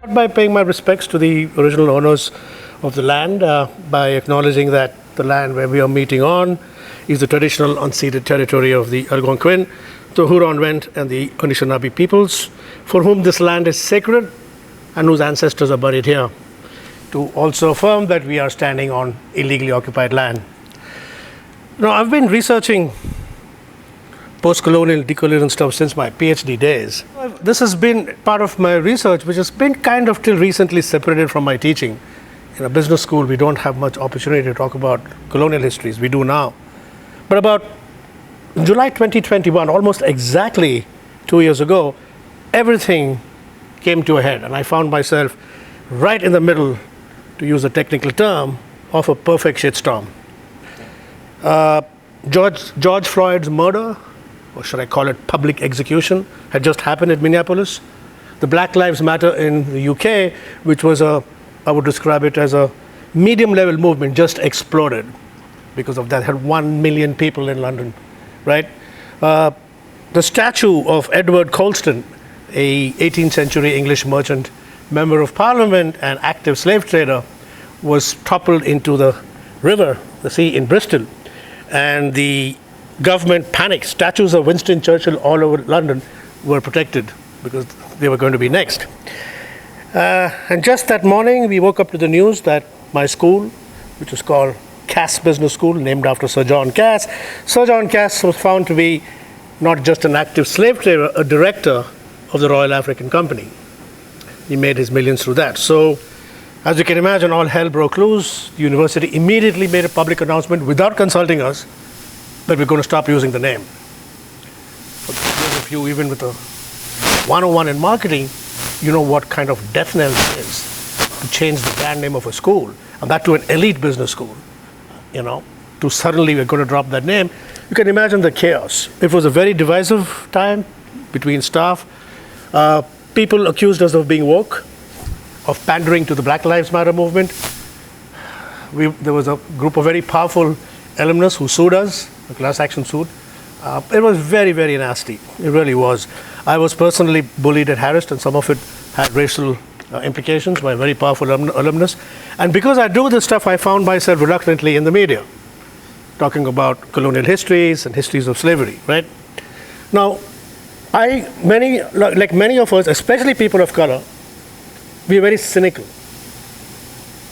By paying my respects to the original owners of the land, by acknowledging that the land where we are meeting on is the traditional unceded territory of the Algonquin, the Huron-Wendat, and the Anishinaabe peoples, for whom this land is sacred and whose ancestors are buried here. To also affirm that we are standing on illegally occupied land. Now, I've been researching post-colonial, decolonial stuff since my PhD days. This has been part of my research, which has been kind of till recently separated from my teaching. In a business school, we don't have much opportunity to talk about colonial histories. We do now. But about July 2021, almost exactly 2 years ago, everything came to a head, and I found myself right in the middle, to use a technical term, of a perfect shitstorm. George Floyd's murder, or should I call it public execution, had just happened in Minneapolis. The Black Lives Matter in the UK, which was I would describe it as a medium-level movement, just exploded because of that. It had 1 million people in London, right? The statue of Edward Colston, a 18th century English merchant, member of parliament and active slave trader, was toppled into the river, the sea in Bristol. And the government panicked. Statues of Winston Churchill all over London were protected because they were going to be next. And just that morning, we woke up to the news that my school, which is called Cass Business School, named after Sir John Cass. Sir John Cass was found to be not just an active slave trader, a director of the Royal African Company. He made his millions through that. So, as you can imagine, all hell broke loose. The university immediately made a public announcement without consulting us that we're going to stop using the name. For those of you, even with a 101 in marketing, you know what kind of death knell it is to change the brand name of a school, and that to an elite business school, to suddenly we're going to drop that name. You can imagine the chaos. It was a very divisive time between staff. People accused us of being woke, of pandering to the Black Lives Matter movement. There was a group of very powerful alumnus who sued us, a class action suit. It was very, very nasty. It really was. I was personally bullied and harassed, and some of it had racial implications by a very powerful alumnus. And because I do this stuff, I found myself reluctantly in the media, talking about colonial histories and histories of slavery, right? Now, like many of us, especially people of color, we are very cynical.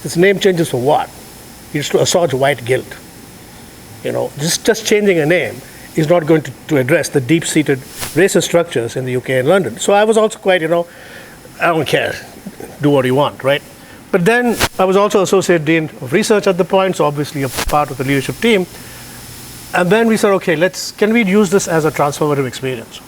This name changes for what? It's to assuage white guilt. Just changing a name is not going to address the deep-seated racist structures in the UK and London. So I was also quite, I don't care, do what you want, right? But then I was also Associate Dean of Research at the point, so obviously a part of the leadership team. And then we said, okay, can we use this as a transformative experience?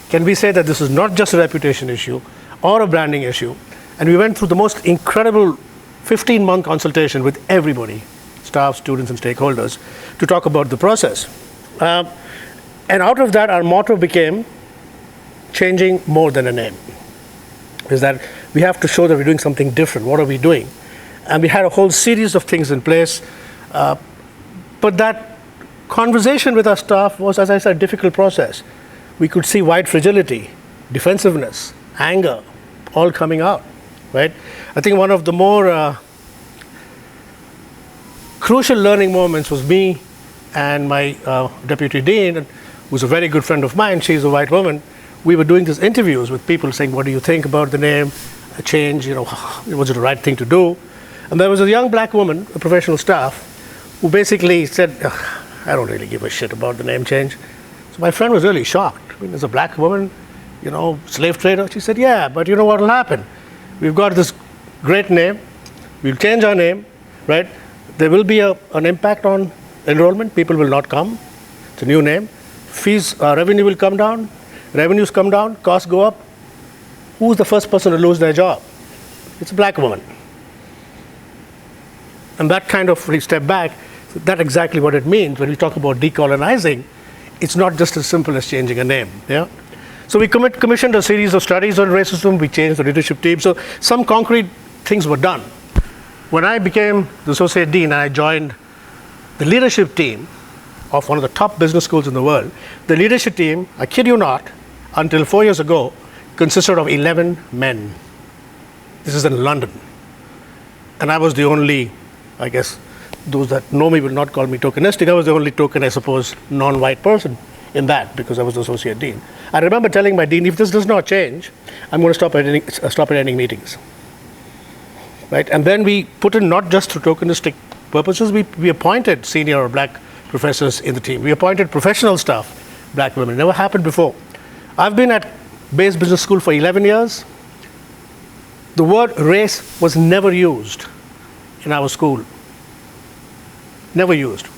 Can we say that this is not just a reputation issue or a branding issue? And we went through the most incredible 15-month consultation with everybody, staff, students, and stakeholders, to talk about the process. And out of that, our motto became changing more than a name. Is that we have to show that we're doing something different. What are we doing? And we had a whole series of things in place. But that conversation with our staff was, as I said, a difficult process. We could see white fragility, defensiveness, anger, all coming out, right? I think one of the more crucial learning moments was me and my deputy dean, who's a very good friend of mine. She's a white woman. We were doing these interviews with people saying, what do you think about the name, a change, was it the right thing to do? And there was a young black woman, a professional staff, who basically said, I don't really give a shit about the name change. So my friend was really shocked. There's a black woman, slave trader. She said, yeah, but you know what will happen? We've got this great name. We'll change our name, right? There will be an impact on enrollment. People will not come. It's a new name. Fees, revenue will come down. Revenues come down. Costs go up. Who's the first person to lose their job? It's a black woman. And that kind of step back, that's exactly what it means when we talk about decolonizing. It's not just as simple as changing a name. Yeah. So we commissioned a series of studies on racism. We changed the leadership team. So some concrete things were done. When I became the associate dean, I joined the leadership team of one of the top business schools in the world. The leadership team, I kid you not, until 4 years ago, consisted of 11 men. This is in London. And I was the only, I guess, those that know me will not call me tokenistic. I was the only token, I suppose, non-white person in that because I was the associate dean. I remember telling my dean, if this does not change, I'm going to stop attending meetings. Right? And then we put in not just for tokenistic purposes, we appointed senior black professors in the team. We appointed professional staff, black women. It never happened before. I've been at Bayes Business School for 11 years. The word race was never used in our school. Never used.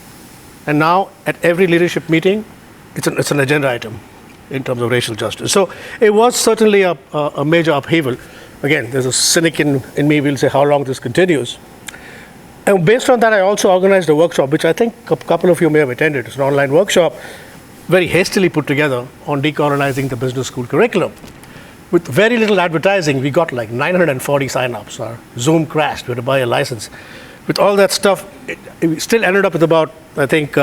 And now at every leadership meeting, it's an agenda item in terms of racial justice. So it was certainly a major upheaval. Again, there's a cynic in me, will say how long this continues. And based on that, I also organized a workshop, which I think a couple of you may have attended. It's an online workshop, very hastily put together on decolonizing the business school curriculum. With very little advertising, we got like 940 sign-ups. Our Zoom crashed. We had to buy a license. With all that stuff, we still ended up with about, I think,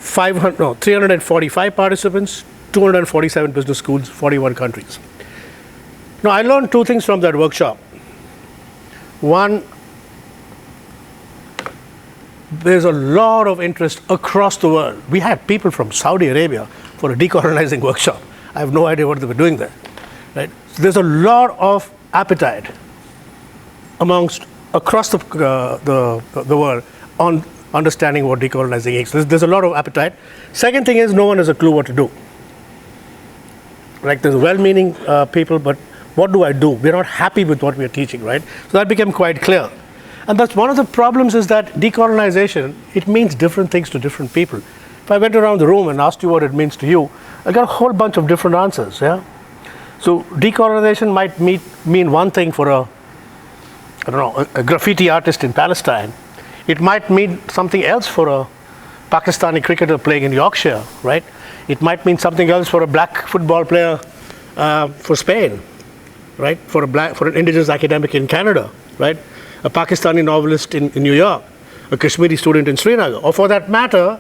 345 participants, 247 business schools, 41 countries. Now, I learned two things from that workshop. One, there's a lot of interest across the world. We had people from Saudi Arabia for a decolonizing workshop. I have no idea what they were doing there. Right? So there's a lot of appetite across the world on understanding what decolonizing is. There's a lot of appetite. Second thing is no one has a clue what to do. Like there's well-meaning people, but what do I do? We're not happy with what we're teaching, right? So that became quite clear. And that's one of the problems is that decolonization, it means different things to different people. If I went around the room and asked you what it means to you, I got a whole bunch of different answers, yeah? So decolonization might mean one thing for a graffiti artist in Palestine. It might mean something else for a Pakistani cricketer playing in Yorkshire, right? It might mean something else for a black football player for Spain, right? For an indigenous academic in Canada, right? A Pakistani novelist in New York, a Kashmiri student in Srinagar, or for that matter,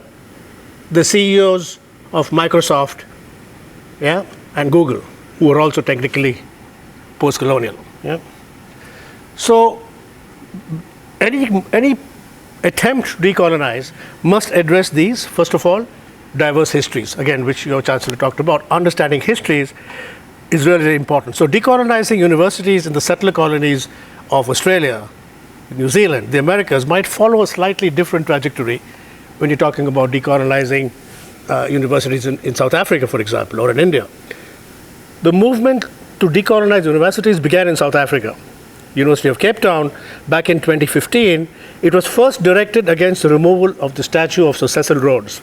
the CEOs of Microsoft, yeah, and Google, who are also technically post-colonial, yeah. So any attempt to decolonize must address these, first of all, diverse histories, again, which your chancellor talked about. Understanding histories is really important. So decolonizing universities in the settler colonies of Australia, New Zealand, the Americas might follow a slightly different trajectory when you're talking about decolonizing universities in South Africa, for example, or in India. The movement to decolonize universities began in South Africa. University of Cape Town, back in 2015, it was first directed against the removal of the statue of Sir Cecil Rhodes,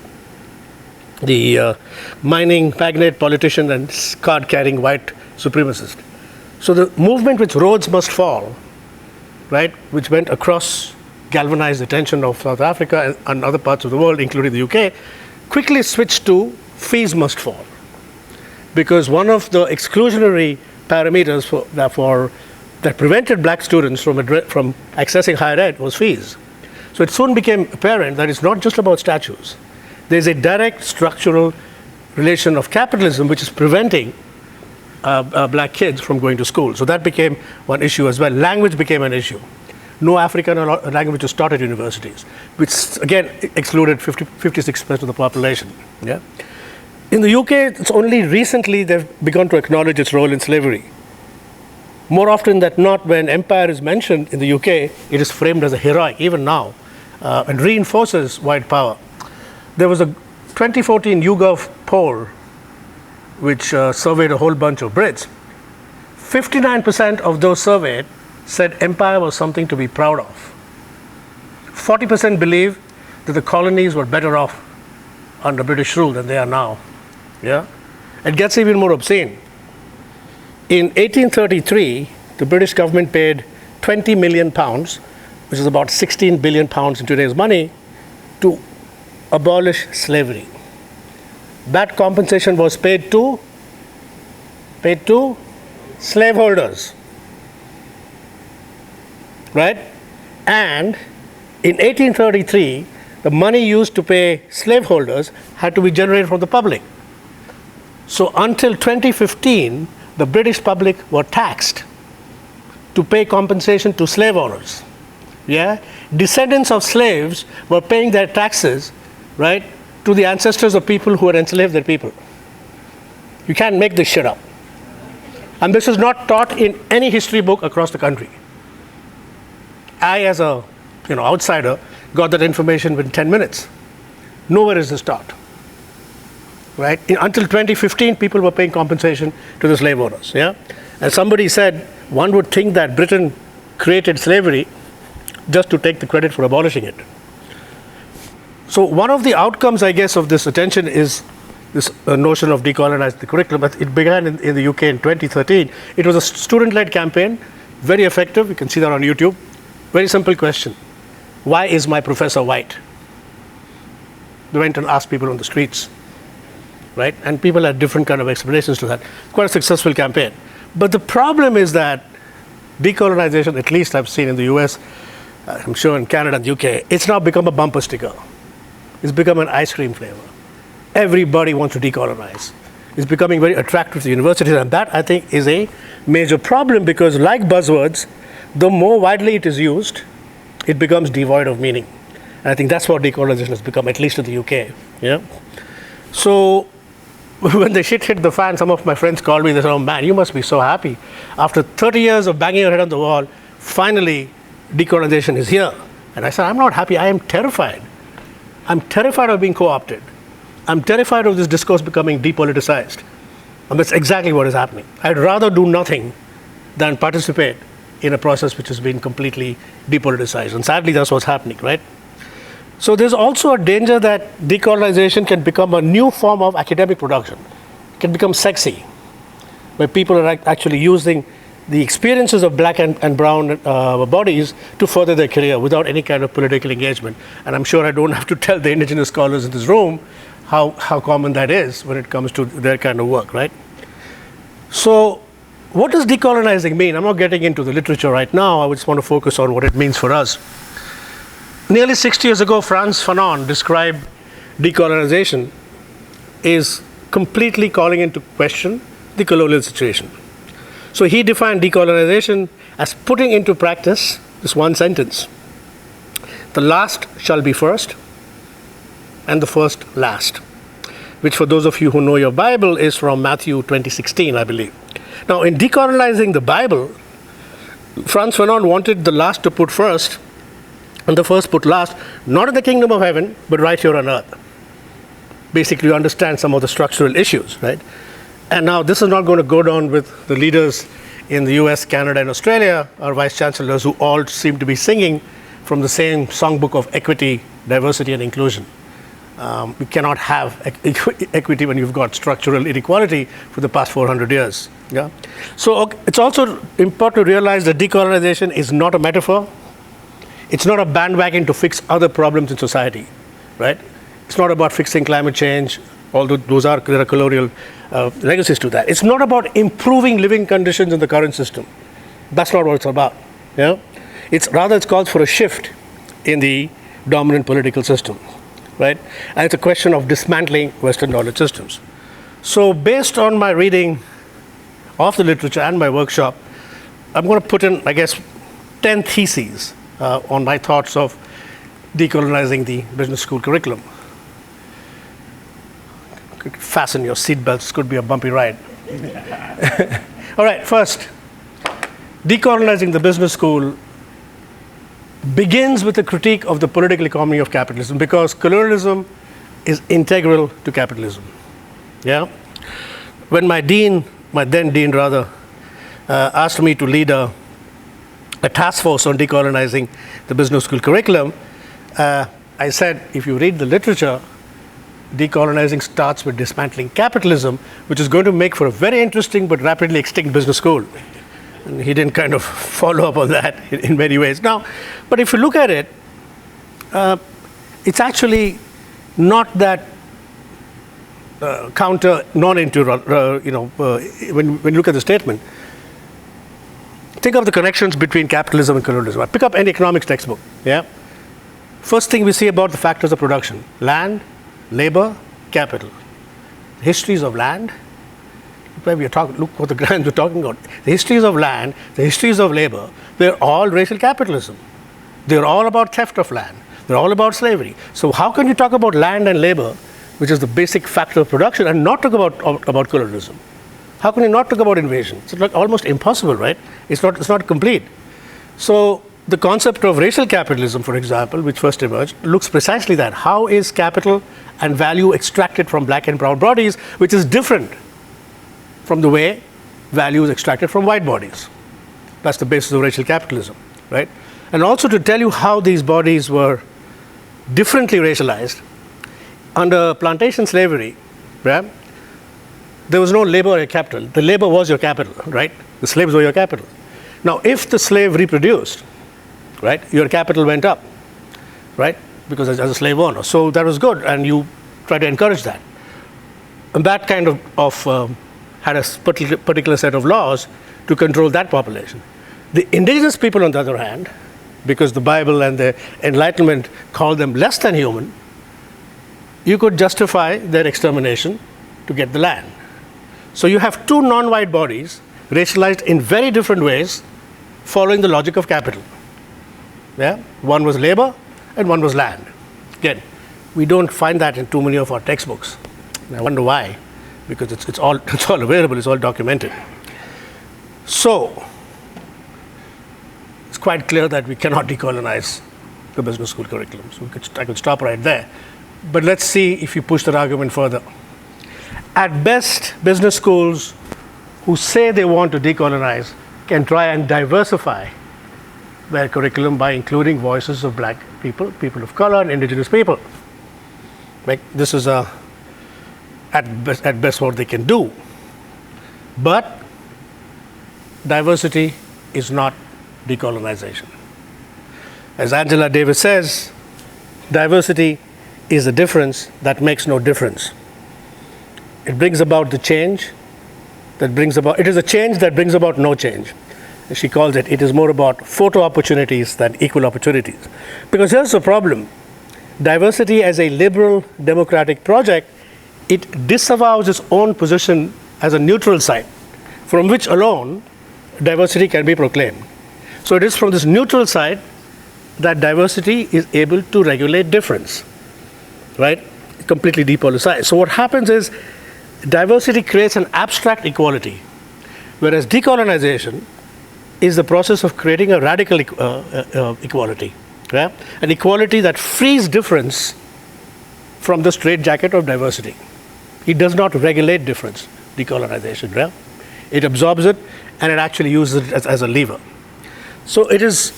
the mining magnate, politician, and card-carrying white supremacist. So the movement which Rhodes must fall, right, which went across, galvanized the attention of South Africa and other parts of the world, including the UK, quickly switched to fees must fall. Because one of the exclusionary parameters that prevented black students from accessing higher ed was fees. So it soon became apparent that it's not just about statues. There's a direct structural relation of capitalism which is preventing black kids from going to school. So that became one issue as well. Language became an issue. No African language was taught at universities, which again excluded 56% of the population. Yeah? In the UK, it's only recently they've begun to acknowledge its role in slavery. More often than not, when empire is mentioned in the UK, it is framed as a heroic, even now, and reinforces white power. There was a 2014 YouGov poll which surveyed a whole bunch of Brits. 59% of those surveyed said empire was something to be proud of. 40% believe that the colonies were better off under British rule than they are now. Yeah? It gets even more obscene. In 1833, the British government paid 20 million pounds, which is about 16 billion pounds in today's money, to abolish slavery. That compensation was paid to slaveholders, right? And in 1833, the money used to pay slaveholders had to be generated from the public. So until 2015, the British public were taxed to pay compensation to slave owners. Yeah? Descendants of slaves were paying their taxes, right, to the ancestors of people who had enslaved their people. You can't make this shit up. And this is not taught in any history book across the country. I, as a outsider, got that information within 10 minutes. Nowhere is this taught. Right? Until 2015, people were paying compensation to the slave owners. Yeah? And somebody said, one would think that Britain created slavery just to take the credit for abolishing it. So one of the outcomes, I guess, of this attention is this notion of decolonizing the curriculum. It began in the UK in 2013. It was a student-led campaign, very effective. You can see that on YouTube. Very simple question. Why is my professor white? They went and asked people on the streets, right? And people had different kind of explanations to that. Quite a successful campaign. But the problem is that decolonization, at least I've seen in the US, I'm sure in Canada and UK, it's now become a bumper sticker. It's become an ice cream flavor. Everybody wants to decolonize. It's becoming very attractive to universities, and that, I think, is a major problem because, like buzzwords, the more widely it is used, it becomes devoid of meaning. And I think that's what decolonization has become, at least in the UK. Yeah. So when the shit hit the fan, some of my friends called me. They said, "Oh man, you must be so happy. After 30 years of banging your head on the wall, finally decolonization is here." And I said, "I'm not happy. I am terrified. I'm terrified of being co-opted. I'm terrified of this discourse becoming depoliticized." And that's exactly what is happening. I'd rather do nothing than participate in a process which has been completely depoliticized. And sadly, that's what's happening, right? So there's also a danger that decolonization can become a new form of academic production. It can become sexy, where people are actually using the experiences of black and brown bodies to further their career without any kind of political engagement. And I'm sure I don't have to tell the indigenous scholars in this room how common that is when it comes to their kind of work, right? So what does decolonizing mean? I'm not getting into the literature right now. I just want to focus on what it means for us. Nearly 60 years ago, Frantz Fanon described decolonization as completely calling into question the colonial situation. So he defined decolonization as putting into practice this one sentence: the last shall be first and the first last, which for those of you who know your Bible is from Matthew 20:16, I believe. Now, in decolonizing the Bible, Frantz Fanon wanted the last to put first and the first put last, not in the kingdom of heaven, but right here on earth. Basically, you understand some of the structural issues, right? And now this is not going to go down with the leaders in the US, Canada, and Australia, our vice chancellors, who all seem to be singing from the same songbook of equity, diversity, and inclusion. We cannot have equity when you've got structural inequality for the past 400 years. Yeah? So it's also important to realize that decolonization is not a metaphor. It's not a bandwagon to fix other problems in society, right? It's not about fixing climate change, although there are colonial legacies to that. It's not about improving living conditions in the current system. That's not what it's about. Yeah? It's calls for a shift in the dominant political system, right? And it's a question of dismantling Western knowledge systems. So based on my reading of the literature and my workshop, I'm going to put in, I guess, 10 theses on my thoughts of decolonizing the business school curriculum. Fasten your seatbelts, could be a bumpy ride. All right, first, decolonizing the business school begins with a critique of the political economy of capitalism, because colonialism is integral to capitalism. Yeah? When my then dean, asked me to lead a task force on decolonizing the business school curriculum, I said, if you read the literature, decolonizing starts with dismantling capitalism, which is going to make for a very interesting but rapidly extinct business school. And he didn't kind of follow up on that in many ways. Now, but if you look at it, it's actually not that non-intuitive, when you look at the statement. Think of the connections between capitalism and colonialism. Pick up any economics textbook. Yeah. First thing we see about the factors of production: land, labor, capital. Histories of land, where we are talking, look what the grants we're talking about. The histories of land, the histories of labor, they're all racial capitalism. They're all about theft of land. They're all about slavery. So how can you talk about land and labor, which is the basic factor of production, and not talk about colonialism? How can you not talk about invasion? It's like almost impossible, right? It's not complete. So the concept of racial capitalism, for example, which first emerged, looks precisely that. How is capital and value extracted from black and brown bodies, which is different from the way value is extracted from white bodies? That's the basis of racial capitalism, right? And also to tell you how these bodies were differently racialized. Under plantation slavery, right, there was no labor or capital. The labor was your capital, right? The slaves were your capital. Now, if the slave reproduced, right, your capital went up, right, because as a slave owner. So that was good, and you try to encourage that. And that kind of had a particular set of laws to control that population. The indigenous people, on the other hand, because the Bible and the Enlightenment called them less than human, you could justify their extermination to get the land. So you have two non-white bodies racialized in very different ways, following the logic of capital. Yeah? One was labor and one was land. Again, we don't find that in too many of our textbooks. And I wonder why, because it's all available, it's all documented. So it's quite clear that we cannot decolonize the business school curriculum. So I could stop right there. But let's see if you push that argument further. At best, business schools who say they want to decolonize can try and diversify their curriculum by including voices of black people, people of color, and indigenous people. Like, this is at best what they can do. But diversity is not decolonization. As Angela Davis says, diversity is a difference that makes no difference. It brings about the change that brings about, it is a change that brings about no change. She calls it is more about photo opportunities than equal opportunities. Because here's the problem. Diversity as a liberal democratic project, it disavows its own position as a neutral site, from which alone diversity can be proclaimed. So it is from this neutral side that diversity is able to regulate difference, right? Completely depoliticized. So what happens is diversity creates an abstract equality, whereas decolonization is the process of creating a radical equality, yeah? An equality that frees difference from the straitjacket of diversity. It does not regulate difference, decolonization, yeah? It absorbs it and it actually uses it as a lever. So it is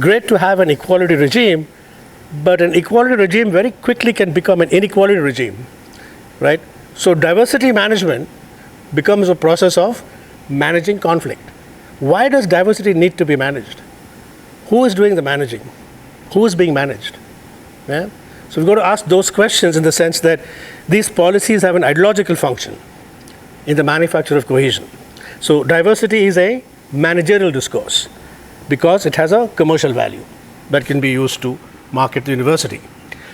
great to have an equality regime, but an equality regime very quickly can become an inequality regime, right? So diversity management becomes a process of managing conflict. Why does diversity need to be managed? Who is doing the managing? Who is being managed? Yeah? So we've got to ask those questions in the sense that these policies have an ideological function in the manufacture of cohesion. So diversity is a managerial discourse because it has a commercial value that can be used to market the university.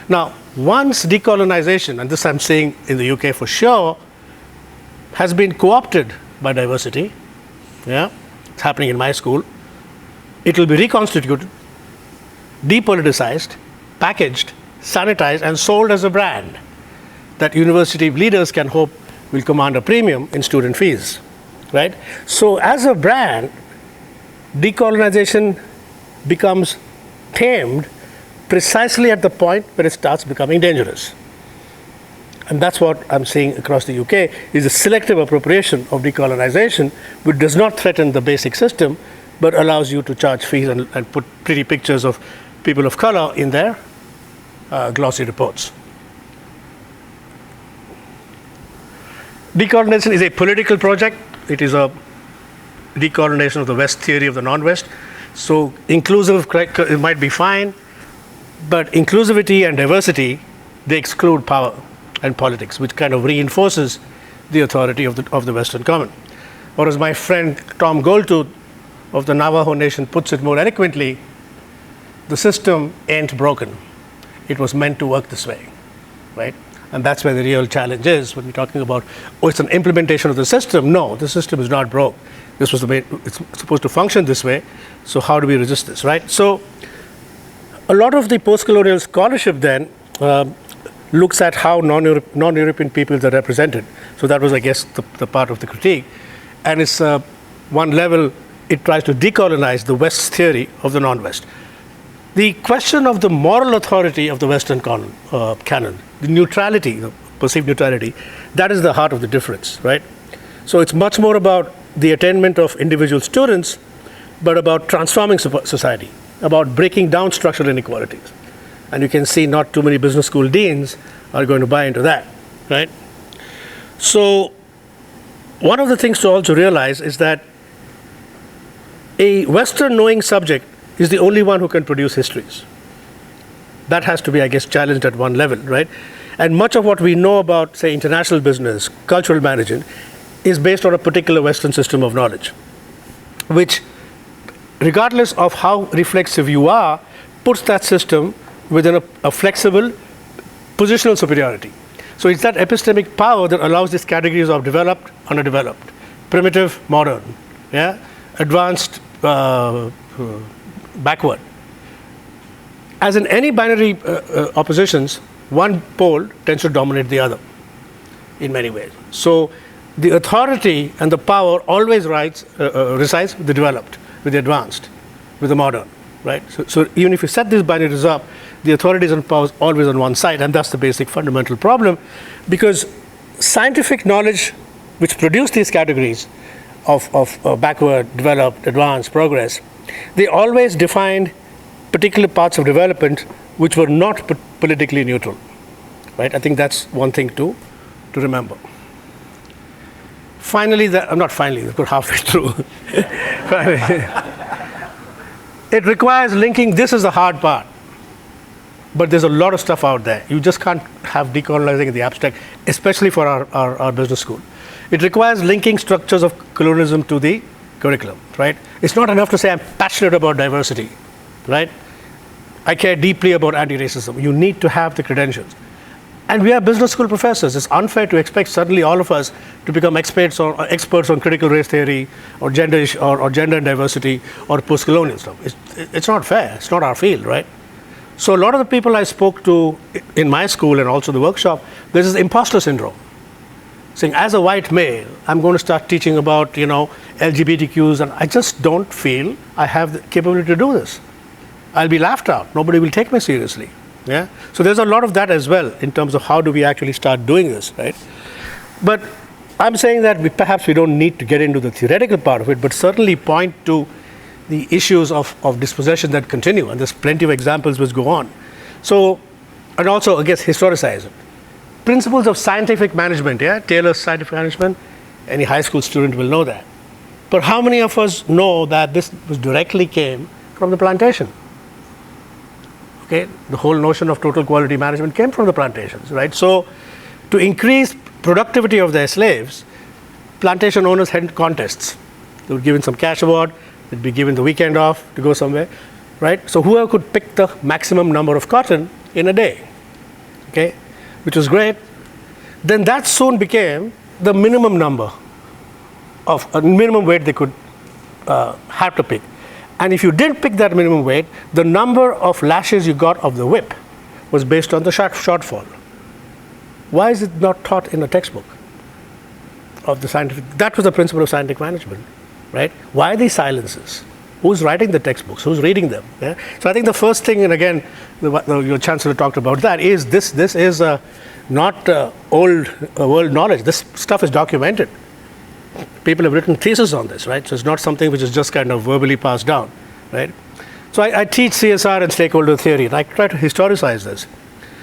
Now, once decolonization, and this I'm saying in the UK for sure, has been co-opted by diversity, yeah, it's happening in my school, it will be reconstituted, depoliticized, packaged, sanitized, and sold as a brand that university leaders can hope will command a premium in student fees, right? So as a brand, decolonization becomes tamed precisely at the point where it starts becoming dangerous. And that's what I'm seeing across the UK, is a selective appropriation of decolonization, which does not threaten the basic system, but allows you to charge fees and put pretty pictures of people of color in their glossy reports. Decolonization is a political project. It is a decolonization of the West theory of the non-West. So inclusive, it might be fine, but inclusivity and diversity, they exclude power and politics, which kind of reinforces the authority of the Western common. Or as my friend Tom Goldtooth of the Navajo Nation puts it more eloquently, the system ain't broken. It was meant to work this way, right? And that's where the real challenge is when we're talking about, oh, it's an implementation of the system. No, the system is not broke. This was the way it's supposed to function this way. So how do we resist this, right? So a lot of the post-colonial scholarship then looks at how non-European peoples are represented. So that was, I guess, the part of the critique. And it's one level, it tries to decolonize the West's theory of the non-West. The question of the moral authority of the Western canon, the neutrality, the perceived neutrality, that is the heart of the difference, right? So it's much more about the attainment of individual students, but about transforming society, about breaking down structural inequalities. And you can see not too many business school deans are going to buy into that, right? So one of the things to also realize is that a Western knowing subject is the only one who can produce histories. That has to be, I guess, challenged at one level, right? And much of what we know about, say, international business, cultural management, is based on a particular Western system of knowledge, which, regardless of how reflexive you are, puts that system within a flexible positional superiority. So it's that epistemic power that allows these categories of developed, underdeveloped, primitive, modern, yeah, advanced, backward. As in any binary oppositions, one pole tends to dominate the other in many ways. So the authority and the power always resides with the developed, with the advanced, with the modern, right? So even if you set these binaries up, the authorities and powers always on one side, and that's the basic fundamental problem, because scientific knowledge which produced these categories of backward, developed, advanced, progress, they always defined particular parts of development which were not politically neutral, right? I think that's one thing to remember. Finally, not finally, we've got halfway through. It requires linking, this is the hard part, but there's a lot of stuff out there. You just can't have decolonizing in the abstract, especially for our business school. It requires linking structures of colonialism to the curriculum, right? It's not enough to say I'm passionate about diversity, right? I care deeply about anti-racism. You need to have the credentials. And we are business school professors. It's unfair to expect suddenly all of us to become experts on critical race theory or gender and diversity or post-colonial stuff. It's not fair. It's not our field, right? So a lot of the people I spoke to in my school and also the workshop, there's this imposter syndrome. Saying, as a white male, I'm going to start teaching about, LGBTQs, and I just don't feel I have the capability to do this. I'll be laughed out. Nobody will take me seriously. Yeah. So there's a lot of that as well in terms of how do we actually start doing this, right? But I'm saying that perhaps we don't need to get into the theoretical part of it, but certainly point to the issues of dispossession that continue, and there's plenty of examples which go on. So, and also, I guess, historicize it. Principles of scientific management, yeah? Taylor's scientific management, any high school student will know that. But how many of us know that this directly came from the plantation? Okay, the whole notion of total quality management came from the plantations, right? So to increase productivity of their slaves, plantation owners had contests. They were given some cash award, they'd be given the weekend off to go somewhere, right? So whoever could pick the maximum number of cotton in a day, okay, which was great. Then that soon became the minimum number of a minimum weight they could have to pick. And if you didn't pick that minimum weight, the number of lashes you got of the whip was based on the shortfall. Why is it not taught in a textbook of the scientific? That was the principle of scientific management, right? Why these silences? Who's writing the textbooks? Who's reading them? Yeah? So I think the first thing, and again, your chancellor talked about that, is this is not old world knowledge. This stuff is documented. People have written theses on this, right? So it's not something which is just kind of verbally passed down, right? So I teach CSR and stakeholder theory, and I try to historicize this.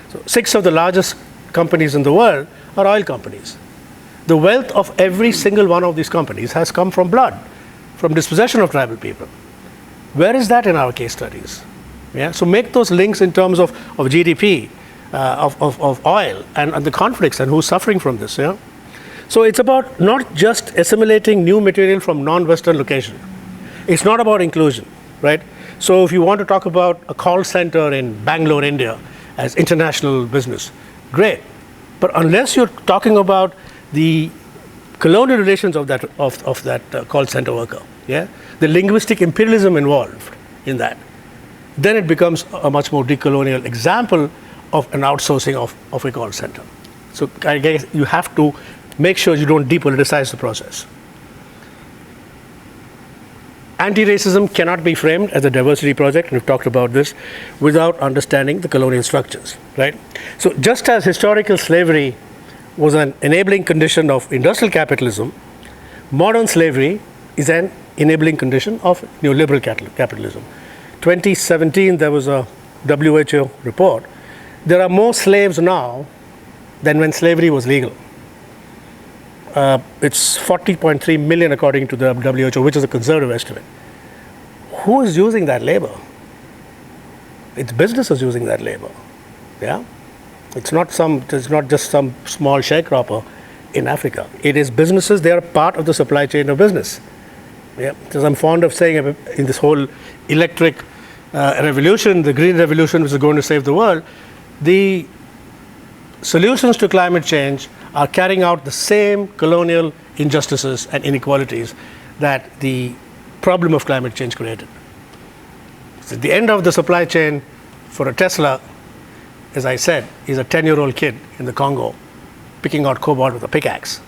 So 6 of the largest companies in the world are oil companies. The wealth of every single one of these companies has come from blood, from dispossession of tribal people. Where is that in our case studies? Yeah? So make those links in terms of GDP, of oil, and the conflicts and who's suffering from this. Yeah? So it's about not just assimilating new material from non-Western location. It's not about inclusion, right? So if you want to talk about a call center in Bangalore, India, as international business, great. But unless you're talking about the colonial relations of that call center worker, yeah, the linguistic imperialism involved in that, then it becomes a much more decolonial example of an outsourcing of a call center. So I guess you have to make sure you don't depoliticize the process. Anti-racism cannot be framed as a diversity project, and we've talked about this, without understanding the colonial structures, right? So just as historical slavery was an enabling condition of industrial capitalism, modern slavery is an enabling condition of neoliberal capitalism. 2017, there was a WHO report. There are more slaves now than when slavery was legal. It's 40.3 million according to the WHO, which is a conservative estimate. Who is using that labor? It's businesses using that labor. Yeah, it's not just some small sharecropper in Africa. It is businesses. They are part of the supply chain of business. Yeah, because I'm fond of saying in this whole electric revolution, the green revolution, which is going to save the world, the solutions to climate change are carrying out the same colonial injustices and inequalities that the problem of climate change created. So the end of the supply chain for a Tesla, as I said, is a 10-year-old kid in the Congo picking out cobalt with a pickaxe,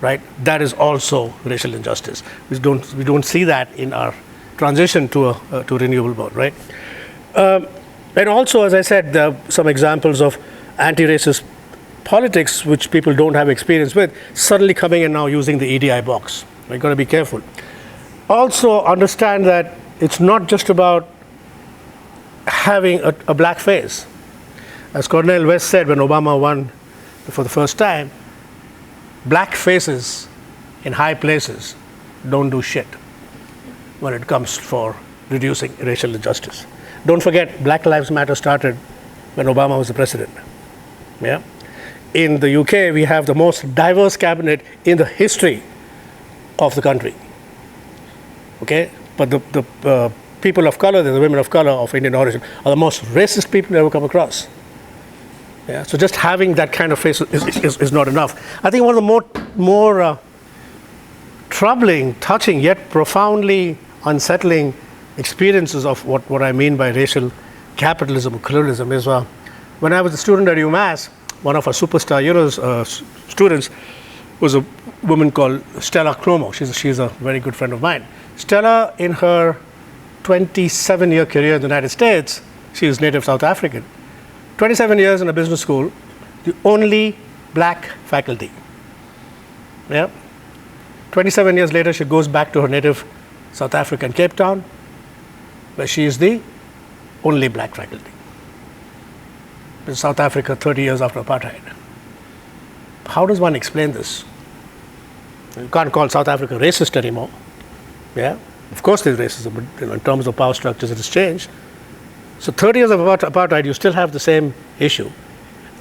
right? That is also racial injustice. We don't see that in our transition to renewable mode, right? And also, as I said, there are some examples of anti-racist politics which people don't have experience with, suddenly coming and now using the EDI box. You've got to be careful. Also understand that it's not just about having a black face. As Cornel West said when Obama won for the first time, black faces in high places don't do shit when it comes for reducing racial injustice. Don't forget, Black Lives Matter started when Obama was the president. Yeah? In the UK, we have the most diverse cabinet in the history of the country. Okay? But the people of color, the women of color of Indian origin, are the most racist people you ever come across. Yeah? So just having that kind of face is not enough. I think one of the more troubling, touching, yet profoundly unsettling experiences of what I mean by racial capitalism or colonialism is when I was a student at UMass, one of our superstar students was a woman called Stella Cromo. She's a very good friend of mine. Stella, in her 27-year career in the United States, she is native South African. 27 years in a business school, the only black faculty. Yeah. 27 years later, she goes back to her native South Africa in Cape Town, where she is the only black faculty. In South Africa, 30 years after apartheid. How does one explain this? You can't call South Africa racist anymore. Yeah, of course there's racism, but in terms of power structures, it has changed. So 30 years of apartheid, you still have the same issue.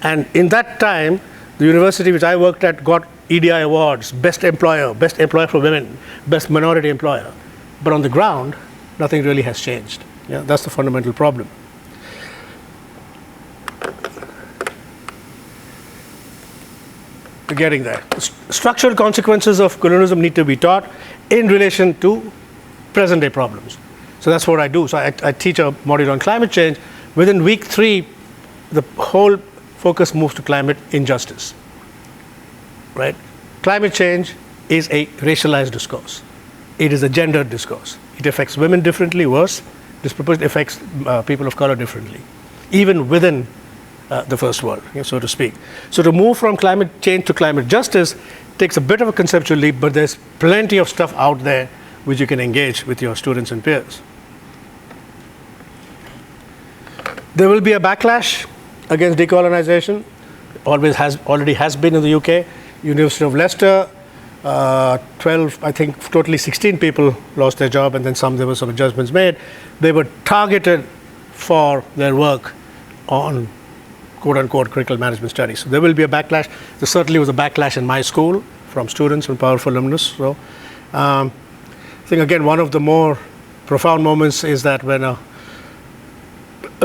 And in that time, the university which I worked at got EDI awards, best employer for women, best minority employer. But on the ground, nothing really has changed. Yeah, that's the fundamental problem. We're getting there. Structural consequences of colonialism need to be taught in relation to present day problems. So that's what I do. So I teach a module on climate change. Within week 3, the whole focus moves to climate injustice. Right? Climate change is a racialized discourse. It is a gendered discourse. It affects women differently, worse, disproportionately affects people of color differently, even within the first world, so to speak. So to move from climate change to climate justice takes a bit of a conceptual leap, but there's plenty of stuff out there which you can engage with your students and peers. There will be a backlash against decolonization. Already has been in the UK. University of Leicester, 12, I think totally 16 people lost their job, and then there were some adjustments made. They were targeted for their work on quote-unquote critical management studies. So there will be a backlash. There certainly was a backlash in my school from students and powerful alumnus. So I think, again, one of the more profound moments is that when a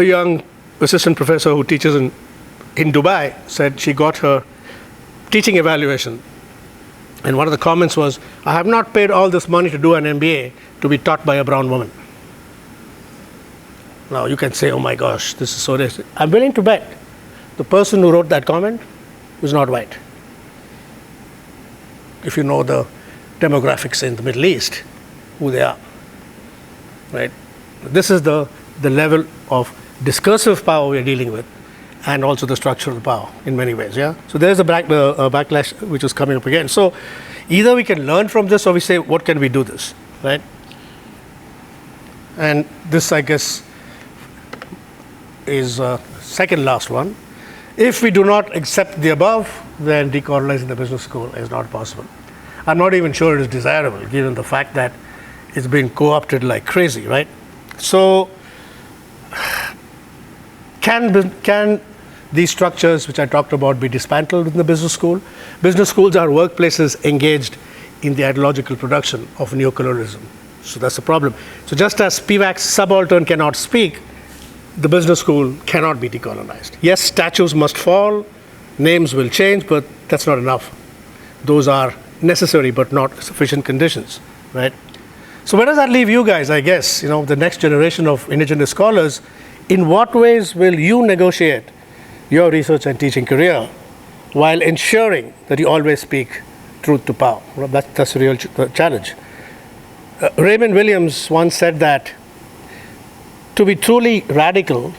young assistant professor who teaches in in Dubai said she got her teaching evaluation. And one of the comments was, I have not paid all this money to do an MBA to be taught by a brown woman. Now you can say, oh my gosh, this is so racist. I'm willing to bet the person who wrote that comment was not white. If you know the demographics in the Middle East, who they are, right? This is the level of discursive power we are dealing with, and also the structural power in many ways, yeah? So there's a backlash which is coming up again. So either we can learn from this or we say, what can we do this, right? And this, I guess, is second last one. If we do not accept the above, then decolonizing the business school is not possible. I'm not even sure it is desirable, given the fact that it's been co-opted like crazy, right? So can these structures which I talked about be dismantled in the business school? Business schools are workplaces engaged in the ideological production of neocolonialism. So that's the problem. So just as PVAC's subaltern cannot speak, the business school cannot be decolonized. Yes, statues must fall, names will change, but that's not enough. Those are necessary but not sufficient conditions, right? So where does that leave you guys, I guess, the next generation of indigenous scholars? In what ways will you negotiate your research and teaching career while ensuring that you always speak truth to power? Well, that's the real challenge. Raymond Williams once said that to be truly radical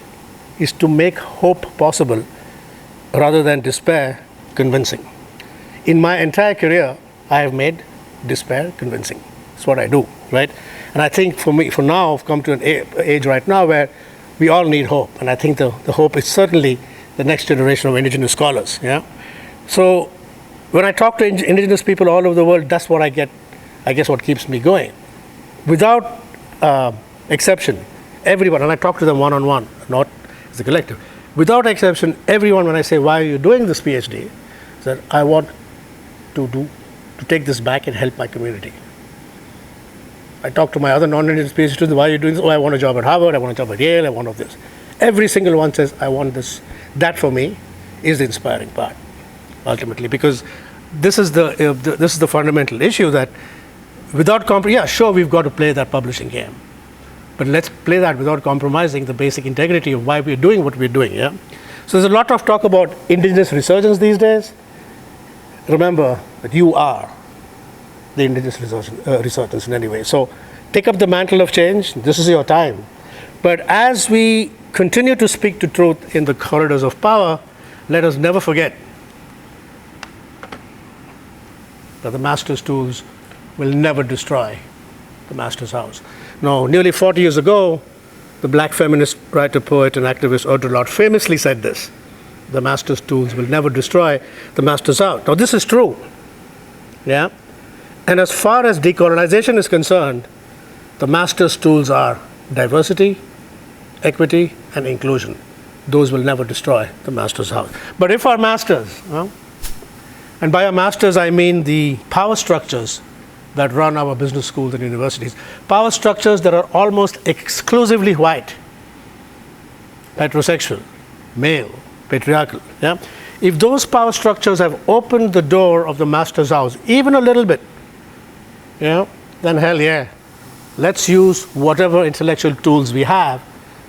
is to make hope possible rather than despair convincing. In my entire career, I have made despair convincing. That's what I do, right? And I think for me, for now, I've come to an age right now where we all need hope. And I think the hope is certainly the next generation of indigenous scholars, yeah? So when I talk to indigenous people all over the world, that's what I get, I guess what keeps me going. Without exception, everyone, and I talk to them one-on-one, not as a collective, without exception, everyone, when I say, why are you doing this PhD, said, I want to take this back and help my community. I talk to my other non-indigenous PhD students, why are you doing this? Oh, I want a job at Harvard, I want a job at Yale, I want all this. Every single one says, I want this. That for me is the inspiring part, ultimately, because this is the fundamental issue that without sure, we've got to play that publishing game. But let's play that without compromising the basic integrity of why we're doing what we're doing, yeah? So there's a lot of talk about indigenous resurgence these days. Remember that you are the indigenous resurgence in any way. So take up the mantle of change. This is your time. But as we continue to speak to truth in the corridors of power, let us never forget that the master's tools will never destroy the master's house. Now, nearly 40 years ago, the black feminist writer, poet, and activist Audre Lorde famously said this: the master's tools will never destroy the master's house. Now, this is true, yeah? And as far as decolonization is concerned, the master's tools are diversity, equity, and inclusion. Those will never destroy the master's house. But if our masters, and by our masters I mean the power structures that run our business schools and universities, power structures that are almost exclusively white, heterosexual, male, patriarchal, yeah? If those power structures have opened the door of the master's house, even a little bit, then hell yeah, let's use whatever intellectual tools we have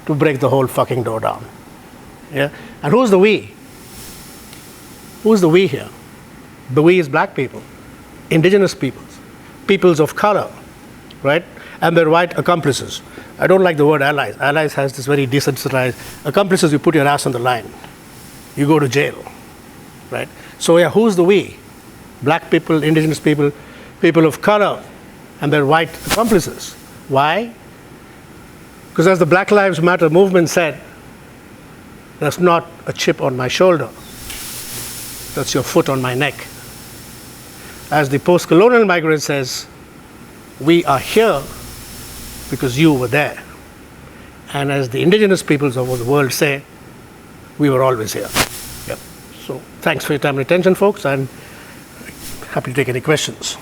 to break the whole fucking door down, yeah? And who's the we? Who's the we here? The we is black people, indigenous peoples, peoples of color, right? And their white accomplices. I don't like the word allies. Allies has this very desensitized. Accomplices, you put your ass on the line. You go to jail, right? So yeah, who's the we? Black people, indigenous people, people of color, and their white accomplices. Why? Because as the Black Lives Matter movement said, that's not a chip on my shoulder. That's your foot on my neck. As the post-colonial migrant says, we are here because you were there. And as the indigenous peoples of the world say, we were always here. Yep. So thanks for your time and attention, folks, and happy to take any questions.